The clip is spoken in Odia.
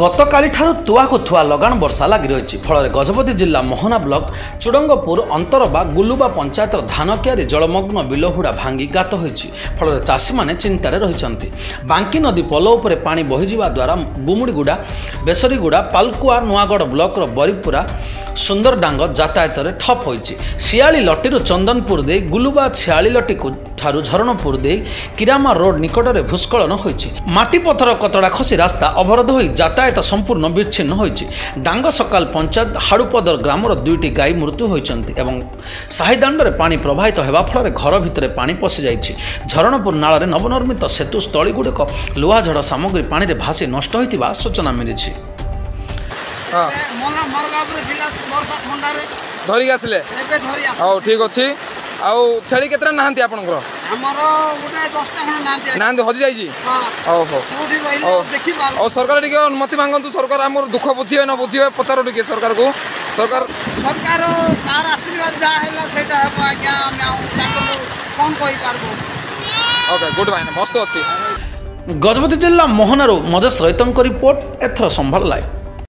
ଗତକାଲିଠାରୁ ତୁଆକୁ ଥୁଆ ଲଗାଣ ବର୍ଷା ଲାଗି ରହିଛି। ଫଳରେ ଗଜପତି ଜିଲ୍ଲା ମୋହନା ବ୍ଲକ ଚୁଡଙ୍ଗପୁର ଅନ୍ତର ବା ଗୁଲୁବା ପଞ୍ଚାୟତର ଧାନକିଆରୀ ଜଳମଗ୍ନ ବିଲହୁଡ଼ା ଭାଙ୍ଗି ଗାତ ହୋଇଛି। ଫଳରେ ଚାଷୀମାନେ ଚିନ୍ତାରେ ରହିଛନ୍ତି। ବାଙ୍କି ନଦୀ ପୋଲ ଉପରେ ପାଣି ବହିଯିବା ଦ୍ୱାରା ଗୁମୁଡ଼ିଗୁଡ଼ା, ବେସରୀଗୁଡ଼ା, ପାଲକୁଆ, ନୂଆଗଡ଼ ବ୍ଲକର ବରିପୁରା, ସୁନ୍ଦରଡାଙ୍ଗ ଯାତାୟାତରେ ଠପ୍ ହୋଇଛି। ଶିଆଳି ଲଟିରୁ ଚନ୍ଦନପୁର ଦେଇ ଗୁଲୁବା ଶିଆଳିଲଟିକୁ ଠାରୁ ଝରଣପୁର ଦେଇ କିରାମା ରୋଡ ନିକଟରେ ଭୂସ୍ଖଳନ ହୋଇଛି। ମାଟି ପଥର କତଡ଼ା ଖସି ରାସ୍ତା ଅବରୋଧ ହୋଇ ଯାତାୟାତ ସମ୍ପୂର୍ଣ୍ଣ ବିଚ୍ଛିନ୍ନ ହୋଇଛି। ଡାଙ୍ଗ ସକାଲ ପଞ୍ଚାୟତ ହାଡୁପଦର ଗ୍ରାମର 2ଟି ଗାଈ ମୃତ୍ୟୁ ହୋଇଛନ୍ତି ଏବଂ ସାହିଦାଣ୍ଡରେ ପାଣି ପ୍ରବାହିତ ହେବା ଫଳରେ ଘର ଭିତରେ ପାଣି ପଶିଯାଇଛି। ଝରଣପୁର ନାଳରେ ନବନିର୍ମିତ ସେତୁ ସ୍ଥଳୀଗୁଡ଼ିକ ଲୁହାଝଡ଼ ସାମଗ୍ରୀ ପାଣିରେ ଭାସି ନଷ୍ଟ ହୋଇଥିବା ସୂଚନା ମିଳିଛି। ଧରିକି ଆସିଲେ ହଉ ଠିକ୍ ଅଛି। ଆଉ ଛେଳି କେତେଟା ନାହାନ୍ତି ଆପଣଙ୍କର? ନାହାନ୍ତି, ହଜି ଯାଇଛି। ହଉ ହଉ ହଉ ସରକାର ଟିକେ ଅନୁମତି ମାଗନ୍ତୁ। ସରକାର ଆମର ଦୁଃଖ ବୁଝିବେ ନ ବୁଝିବେ ପଚାର ଟିକେ ସରକାରକୁ। ସରକାର ତାର ଆଶୀର୍ବାଦ ଯାହା ହେଲା ସେଇଟା ହେବ ଆଜ୍ଞା। ଆମେ ଆଉ କ'ଣ କହିପାରିବୁ? ଓକେ ଗୁଡ୍ ଭାଇନା ମସ୍ତ ଅଛି। ଗଜପତି ଜିଲ୍ଲା ମୋହନାରୁ ମଧେଶ ରୈତଙ୍କ ରିପୋର୍ଟ, ଏଥର ସମ୍ବାଦ ଲାଇଭ୍।